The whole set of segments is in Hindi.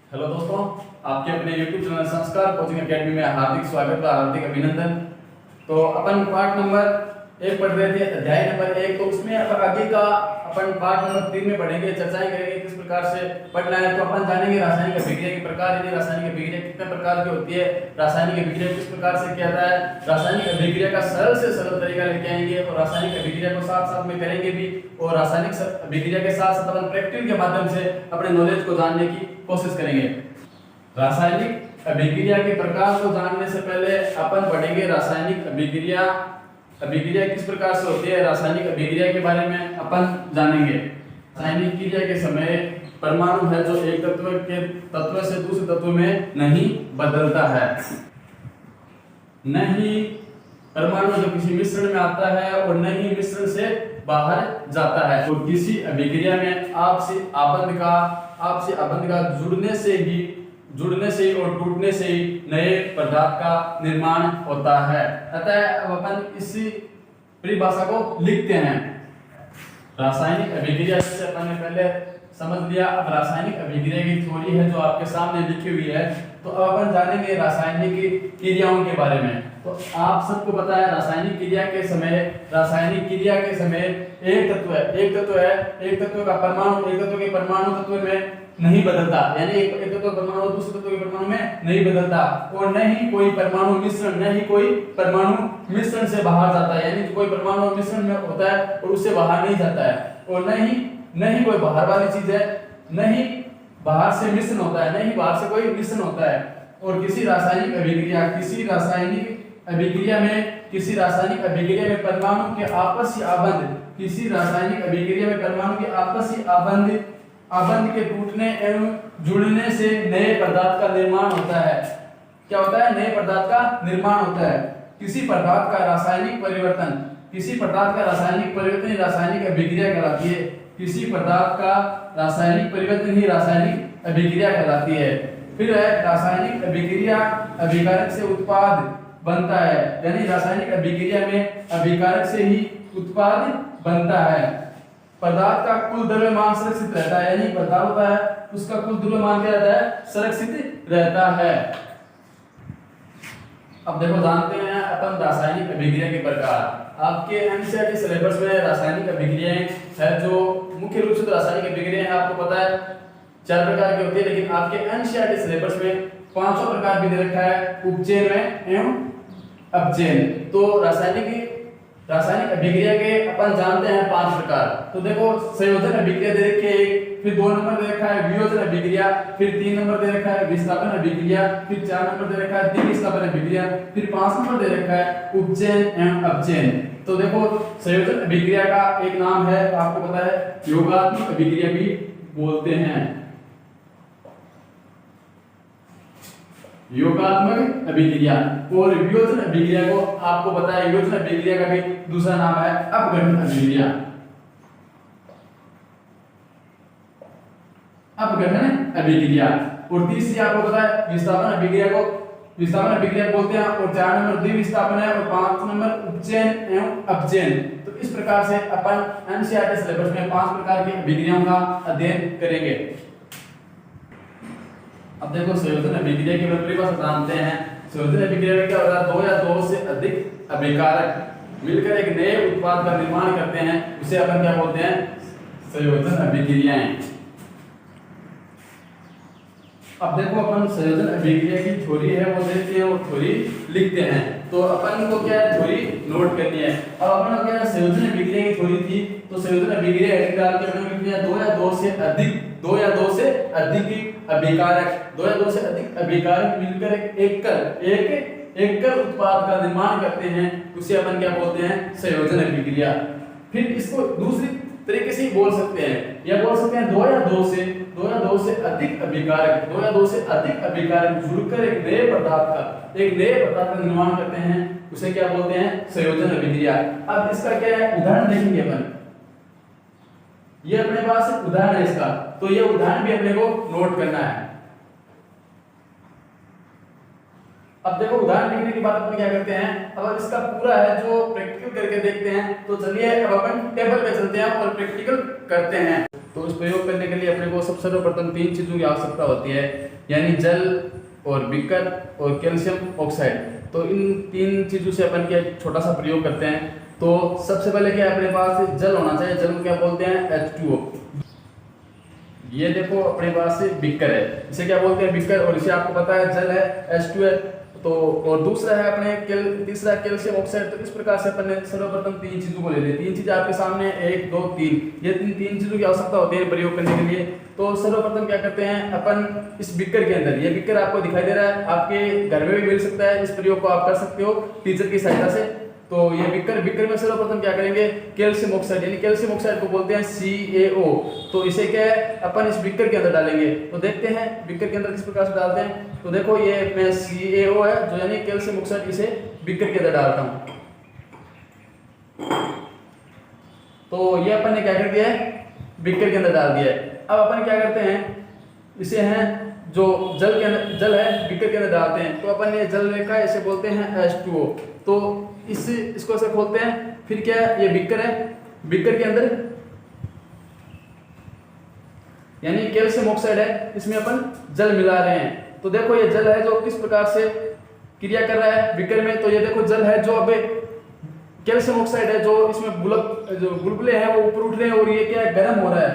हेलो दोस्तों, आपके अपने YouTube चैनल संस्कार कोचिंग एकेडमी में हार्दिक स्वागत व हार्दिक अभिनंदन। तो अपन पार्ट नंबर 1 पढ़ रहे थे, अध्याय नंबर 1। तो उसमें अब आगे का अपन पार्ट नंबर 3 में पढ़ेंगे, चर्चाएं करेंगे किस प्रकार से पढ़ना है। तो अपन जानेंगे रासायनिक अभिक्रिया के प्रकार, यदि रासायनिक अभिक्रिया कितने प्रकार की होती है, रासायनिक अभिक्रिया किस प्रकार से किया जाता है, रासायनिक अभिक्रिया का सरल से सरल तरीका लेके आएंगे और रासायनिक अभिक्रिया को साथ साथ में करेंगे भी। और रासायनिक अभिक्रिया के साथ साथ अपन प्रैक्टिकल के माध्यम से अपने नॉलेज को जानने की कोशिश करेंगे। रासायनिक अभिक्रिया के प्रकार को जानने से पहले अपन पढ़ेंगे रासायनिक अभिक्रिया किस प्रकार से होती है। रासायनिक अभिक्रिया के बारे में अपन जानेंगे। रासायनिक क्रिया के समय परमाणु है जो एक तत्व से दूसरे तत्व में नहीं बदलता है, नहीं परमाणु जो किसी मिश्रण में आता है और न ही मिश्रण से बाहर जाता है। और किसी अभिक्रिया में आपसी आबंध का जुड़ने से और टूटने से ही नए पदार्थ का निर्माण होता है। अतः अब अपन इसी परिभाषा को लिखते हैं। रासायनिक अभिक्रिया से अपन ने पहले समझ लिया। अब रासायनिक अभिक्रिया की थ्योरी है जो आपके सामने लिखी हुई है। तो अब अपन जानेंगे रासायनिक क्रियाओं के बारे में। तो आप सबको पता है रासायनिक क्रिया के समय एक तत्व का परमाणु एक तत्व के परमाणु तत्व में नहीं बदलता, यानी एक तत्व परमाणु दूसरे तत्व के परमाणु में नहीं बदलता। और न ही कोई परमाणु मिश्रण से बाहर जाता है, यानी कोई परमाणु मिश्रण में होता है और उससे बाहर नहीं जाता है। और न ही कोई बाहर वाली चीज है, न ही बाहर से मिश्रण होता है, न ही बाहर से कोई मिश्रण होता है। और किसी रासायनिक अभिक्रिया में परमाणु के आपसी आबंध के टूटने एवं जुड़ने से नए पदार्थ का निर्माण होता है। क्या होता है? नए पदार्थ का निर्माण होता है। किसी पदार्थ का रासायनिक परिवर्तन ही रासायनिक अभिक्रिया कहलाती है। किसी पदार्थ का रासायनिक परिवर्तन ही रासायनिक अभिक्रिया कहलाती है। फिर है रासायनिक अभिक्रिया अभिकारक से उत्पाद बनता है, यानी रासायनिक अभिक्रिया में अभिकारक से ही उत्पाद बनता है। पदार्थ का कुल द्रव्यमान संरक्षित रहता है, यानी पदार्थ होता है उसका कुल द्रव्यमान क्या रहता है? संरक्षित रहता है। अब देखो जानते हैं अपन रासायनिक अभिक्रिया के प्रकार। आपके एनसीईआरटी सिलेबस में रासायनिक अभिक्रियाएं है जो मुख्य रूप से रासायनिक अभिक्रियाएं आपको पता है 4 प्रकार की होती है, लेकिन आपके एनसीईआरटी सिलेबस में 5 प्रकार भी दे रखा है, उपचयन एवं अपचयन। तो रासायनिक अभिक्रिया के अपन जानते हैं 5 प्रकार। तो देखो संयोजन अभिक्रिया दे रखी है एक, फिर 2 नंबर दे रखा है वियोजन अभिक्रिया, फिर 3 नंबर दे रखा है विस्थापन अभिक्रिया, फिर 4 नंबर दे रखा है द्विविस्थापन अभिक्रिया, फिर 5 नंबर दे रखा है उपचयन एवं अपचयन। तो देखो संयोजन अभिक्रिया का एक नाम है, आपको पता है योगात्मक अभिक्रिया भी बोलते हैं। योगात्मक अभिक्रिया और वियोजन अभिक्रिया को आपको पता है, वियोजन अभिक्रिया का भी दूसरा नाम है अपघटन अभिक्रिया। और तीसरी आपको पता है विस्थापन अभिक्रिया बोलते हैं। और 4 नंबर द्विविस्थापन है और 5 नंबर उपचयन एवं अपचयन। तो इस प्रकार से अपन एनसीईआरटी सिलेबस में 5 प्रकार की अभिक्रियाओं का अध्ययन करेंगे। अब देखो संयोजन अभिक्रिया की परिभाषा जानते हैं। संयोजन अभिक्रिया में क्या होता है? 2 या 2 से अधिक अभिकारक मिलकर एक नए उत्पाद का निर्माण करते हैं, उसे अपन क्या बोलते हैं? संयोजन अभिक्रियाएं। अब देखो अपन संयोजन अभिक्रिया की थ्योरी है वो देखते हैं और थ्योरी लिखते हैं। तो अपन को क्या है? थ्योरी नोट करनी है। अब अपन को क्या है? संयोजन अभिक्रिया की थ्योरी थी, तो संयोजन अभिक्रिया हेडिंग डाल के अपन लिखते हैं 2 या 2 से अधिक अभिकारक मिलकर एक एकल उत्पाद का निर्माण करते हैं, उसे अपन क्या बोलते हैं? संयोजन अभिक्रिया। फिर इसको दूसरी तरीके से बोल सकते हैं, या बोल सकते हैं 2 या 2 से अधिक अभिकारक जुड़कर एक नए पदार्थ का निर्माण करते हैं, उसे क्या बोलते हैं? संयोजन अभिक्रिया। अब इसका क्या है? उदाहरण देखेंगे अपन। ये अपने पास एक उदाहरण है इसका, तो ये उदाहरण भी अपने को नोट करना है। अब देखो उदाहरण लिखने के बाद अपन क्या करते हैं? अब इसका पूरा है जो प्रैक्टिकल करके देखते हैं। तो चलिए अब अपन टेबल पे चलते हैं और प्रैक्टिकल करते हैं। तो उस प्रयोग करने के लिए अपने को सब सर्वप्रथम 3 चीज़ों की आवश्यकता होती है, यानी जल और बीकर और कैल्शियम ऑक्साइड। तो इन 3 चीज़ों से अपन क्या छोटा सा प्रयोग करते हैं। तो सबसे पहले क्या अपने पास जल होना चाहिए, जल को क्या बोलते हैं H2O। ये देखो अपने पास बीकर है, इसे क्या बोलते हैं बीकर, और इसे आपको पता है जल है H2O। तो और दूसरा है अपने तीसरा कैल्शियम ऑक्साइड। तो इस प्रकार से अपन ने सर्वप्रथम 3 चीजों को ले ली। 3 चीजें आपके सामने 1 2 3, ये 3 चीजों की आवश्यकता होती है प्रयोग करने के लिए। तो सर्वप्रथम क्या करते हैं अपन इस बीकर के अंदर, ये बीकर आपको दिखाई दे रहा है, आपके घर में भी मिल सकता है, इस प्रयोग को आप कर सकते हो टीचर की सहायता से। तो ये बीकर में सर्वप्रथम क्या करेंगे, कैल्शियम ऑक्साइड, यानी कैल्शियम ऑक्साइड को बोलते हैं CaO। तो इसे क्या है अपन इस बीकर के अंदर डालेंगे। तो देखते हैं बीकर के अंदर किस प्रकार से डालते हैं। तो देखो ये मैं CaO है जो यानी कैल्शियम ऑक्साइड, इसे बीकर के अंदर डालता हूं। तो ये अपन ने क्या कर दिया है, बीकर के अंदर डाल दिया है। अब अपन क्या करते हैं, इसे हैं जो जल के अंदर जल है बीकर के अंदर डालते हैं। तो अपन ने जल रखा है, इसे बोलते हैं H2O। तो इसको ऐसे खोलते हैं, फिर क्या है ये बीकर है, बीकर के अंदर यानी कैल्शियम ऑक्साइड है, इसमें अपन जल मिला रहे हैं। तो देखो ये जल है जो किस प्रकार से क्रिया कर रहा है बीकर में। तो ये देखो जल है जो अब कैल्शियम ऑक्साइड है जो इसमें जो बुलबुले हैं वो ऊपर उठ रहे हैं, और ये क्या है गर्म हो रहा है,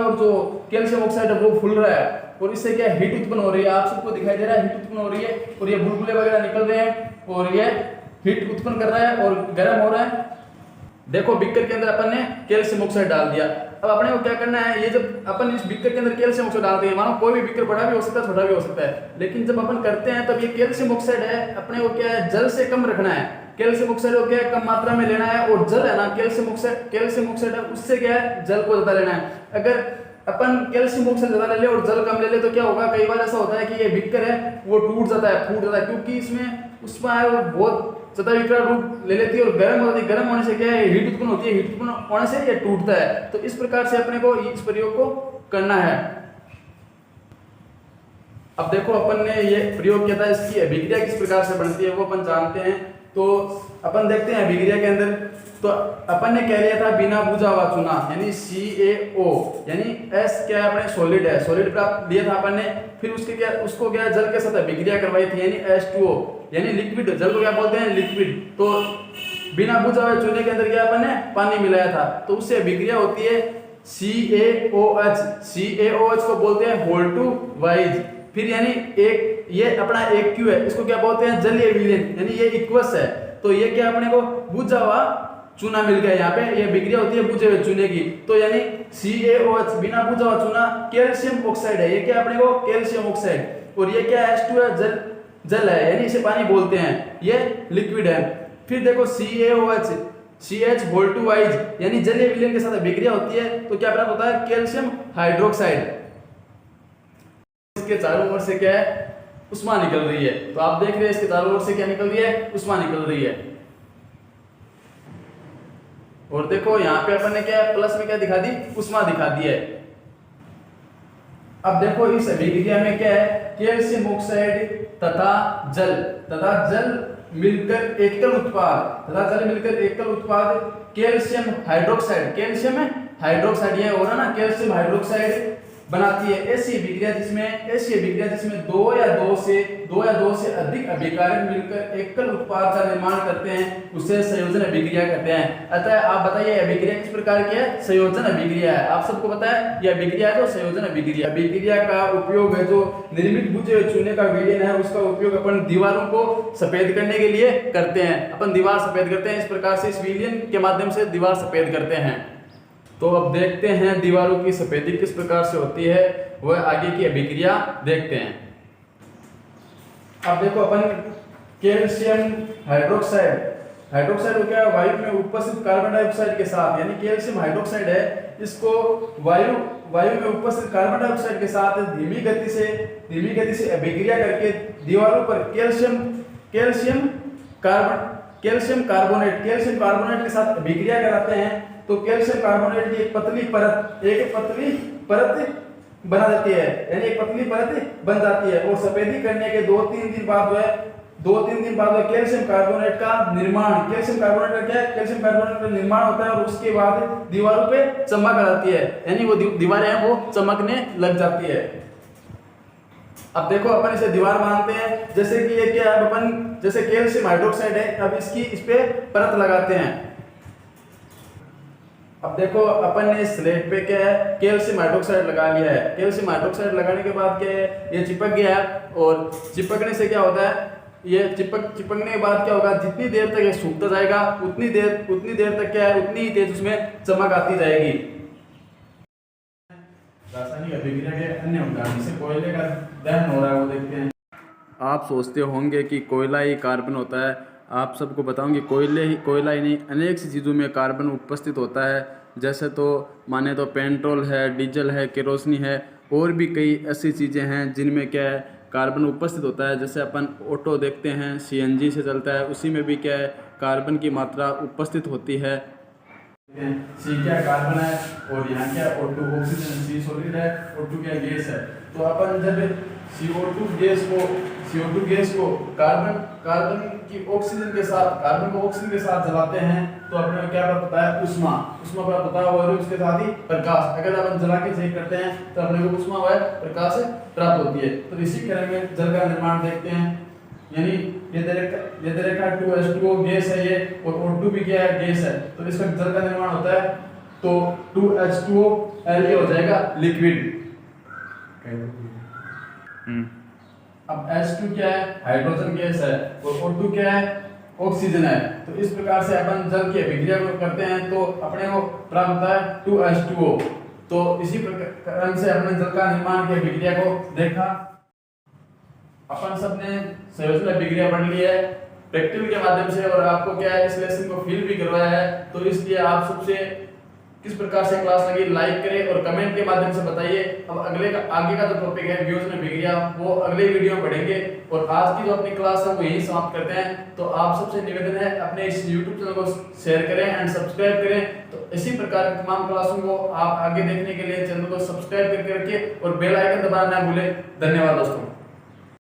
और जो कैल्शियम ऑक्साइड है वो फूल रहा है, और इससे क्या हीट उत्पन्न हो रही है। आप सबको दिखाई दे रहा है हीट उत्पन्न हो रही है, और ये बुलबुले वगैरह निकल रहे हैं, और ये हीट उत्पन्न कर रहा है और गर्म हो रहा है। देखो बीकर के अंदर अपन ने कैल्शियम ऑक्साइड डाल दिया। अब अपने को क्या करना है, ये जब अपन इस बीकर के अंदर कैल्शियम ऑक्साइड डालते हैं, मानो कोई भी बीकर बड़ा भी हो सकता है छोटा भी हो सकता है, लेकिन जब अपन करते हैं तब ये कैल्शियम ऑक्साइड है अपने को क्या है जल से कम रखना है। कैल्शियम ऑक्साइड को क्या है कम मात्रा में लेना है, और जल है ना कैल्शियम ऑक्साइड है उससे क्या है जल को ज्यादा लेना है। अगर अपन कैल्शियम ऑक्साइड ज्यादा ले ले और जल कम ले ले तो क्या होगा, कई बार ऐसा होता है कि ये बीकर है वो टूट जाता है, क्योंकि उसमें है वो बहुत ज्यादा विकराल रूप ले लेती है और गर्म हो जाती है। गर्म होने से क्या है हीट उत्पन्न होती है, हीट उत्पन्न होने से ये टूटता है। तो इस प्रकार से अपने को इस प्रयोग को करना है। अब देखो अपन ने ये प्रयोग किया था, इसकी अभिक्रिया किस प्रकार से बनती है वो अपन जानते हैं। तो अपन देखते हैं अभिक्रिया के अंदर। तो अपन ने कह लिया था बिना बुझा हुआ चूना यानी CaO, यानी S क्या है अपने सॉलिड है, सॉलिड प्राप्त लिया था अपन ने। फिर उसको क्या जल के साथ अभिक्रिया करवाई थी यानी H2O, यानी लिक्विड, जल को क्या बोलते हैं लिक्विड। तो बिना बुझा हुए चूने के अंदर क्या अपन ने पानी मिलाया था, तो उससे अभिक्रिया होती है CaOH को बोलते हैं होल्ड टू वाइज। फिर यानी एक ये अपना एक Q है, इसको क्या बोलते हैं जलीय विलयन, यानी ये इक्वस है। तो ये क्या अपने को बुझा हुआ चूना मिल गया, यहाँ पे ये बिक्रिया होती है बुझे हुए चूने की। तो यानी CaOH बिना बुझा हुआ चूना कैल्शियम ऑक्साइड है, ये क्या अपने को कैल्शियम ऑक्साइड, और ये क्या H2 है जल है, यानी इसे पानी बोलते हैं, ये लिक्विड है। फिर देखो CaOH CH होल्ड टू वाइज, यानी जलीय विलयन के साथ बिक्रिया होती है, तो क्या प्राप्त होता है कैल्शियम हाइड्रोक्साइड। इसके चारों ओर से क्या है उष्मा निकल रही है। तो आप देख रहे हैं इसके चारों ओर से क्या निकल रही है, उष्मा निकल रही है। और देखो यहाँ पे अपन ने क्या प्लस में क्या दिखा दी, उष्मा दिखा दी है। अब देखो इस अभिक्रिया में क्या है, कैल्शियम ऑक्साइड तथा जल मिलकर एकल उत्पाद कैल्शियम हाइड्रोक्साइड ये हो रहा ना कैल्शियम हाइड्रोक्साइड बनाती है। ऐसी अभिक्रिया जिसमें दो या दो से अधिक अभिकारक मिलकर एकल उत्पाद का निर्माण करते हैं उसे संयोजन अभिक्रिया कहते हैं। अतः आप बताइए अभिक्रिया किस प्रकार की है, संयोजन अभिक्रिया है। आप सबको पता है ये अभिक्रिया है जो संयोजन अभिक्रिया का उपयोग है जो निर्मित बुझे हुए चूने का विलयन है, उसका उपयोग अपन दीवारों को सफेद करने के लिए करते हैं। अपन दीवार सफेद करते हैं, इस प्रकार से इस विलयन के माध्यम से दीवार सफेद करते हैं। तो अब देखते हैं दीवारों की सफेदी किस प्रकार से होती है, वह आगे की अभिक्रिया देखते हैं। अब देखो अपन कैल्शियम हाइड्रोक्साइड को क्या वायु में उपस्थित कार्बन डाइऑक्साइड के साथ, यानी कैल्शियम हाइड्रोक्साइड है, इसको वायु में उपस्थित कार्बन डाइऑक्साइड के साथ धीमी गति से अभिक्रिया करके दीवारों पर कैल्शियम कार्बोनेट के साथ अभिक्रिया कराते हैं। तो कैल्शियम कार्बोनेट की एक पतली परत बना देती है, यानी एक पतली परत बन जाती है, और सफेदी करने के 2-3 दिन बाद वह 2-3 दिन बाद कैल्शियम कार्बोनेट का निर्माण, कैल्शियम कार्बोनेट का क्या है, कैल्शियम कार्बोनेट का निर्माण होता है और उसके बाद दीवारों पे चमक आ जाती है, यानी वो दीवारें हैं वो चमकने लग जाती है। अब देखो अपन इसे दीवार मानते हैं, जैसे कि ये क्या है, अपन जैसे कैल्शियम हाइड्रोक्साइड है, अब इस पे परत लगाते हैं। अब देखो अपन ने स्लेट पे क्या है, कैल्शियम हाइड्रोक्साइड लगा लिया है। कैल्शियम हाइड्रोक्साइड लगाने के बाद क्या है, ये चिपक गया है और चिपकने से क्या होता है, ये चिपकने के बाद क्या होगा, जितनी देर तक ये सूखता जाएगा उतनी देर तक क्या है, उतनी ही तेज उसमें चमक आती जाएगी। रासायनिक अभिक्रिया के अन्य उदाहरण जैसे कोयले का दहन हो रहा है वो देखते हैं। आप सोचते होंगे कि कोयला ही कार्बन होता है, आप सबको बताऊं कि कोयला ही नहीं, अनेक सी चीज़ों में कार्बन उपस्थित होता है। जैसे तो माने तो पेट्रोल है, डीजल है, केरोसिनी है, और भी कई ऐसी चीज़ें हैं जिनमें क्या है कार्बन उपस्थित होता है। जैसे अपन ऑटो देखते हैं सीएनजी से चलता है, उसी में भी क्या है कार्बन की मात्रा उपस्थित होती है। सी क्या कार्बन है और यहाँ क्या O2 ऑक्सीजन, सी सॉलिड है, O2 क्या गैस है। तो अपन जब CO2 गैस को कार्बन को ऑक्सीजन के साथ जलाते हैं तो अपने को क्या प्राप्त होता है, उष्मा प्राप्त होता है और उसके साथ ही प्रकाश। अगर अपन जला के चेक करते हैं तो अपने को उष्मा व प्रकाश प्राप्त होती है। तो इसी क्रम में जल का निर्माण देखते हैं, यानी ये दे रखा 2H2O गैस है ये, और O2 भी क्या है, गैस है। तो इसका जल का निर्माण होता है तो 2H2O ये हो जाएगा लिक्विड। अब H2 क्या है, हाइड्रोजन गैस है, और O2 क्या है, ऑक्सीजन है। तो इस प्रकार से अपन जल की अभिक्रिया को करते हैं तो अपने को प्राप्त होता है 2H2O। तो इसी प्रकार से अपने जल का निर्माण की अभिक्रिया को देखा। अपन सबने संयोजन अभिक्रिया पढ़ ली है प्रैक्टिकल के माध्यम से, और आपको क्या है इस लेसन को फील भी करवाया है। तो इसलिए आप सबसे किस प्रकार से क्लास लगी लाइक करें और कमेंट के माध्यम से बताइए। अब आगे का जो टॉपिक है व्यूज में अभिक्रिया, वो अगले वीडियो में पढ़ेंगे। और आज की जो अपनी क्लास है वो यही समाप्त करते हैं। तो आप सबसे निवेदन है अपने इस YouTube चैनल को शेयर करें एंड सब्सक्राइब करें। तो इसी प्रकार की तमाम क्लासों को आप आगे देखने के लिए चैनल को सब्सक्राइब करके रखिए और बेल आइकन दबाना ना भूलें। धन्यवाद दोस्तों।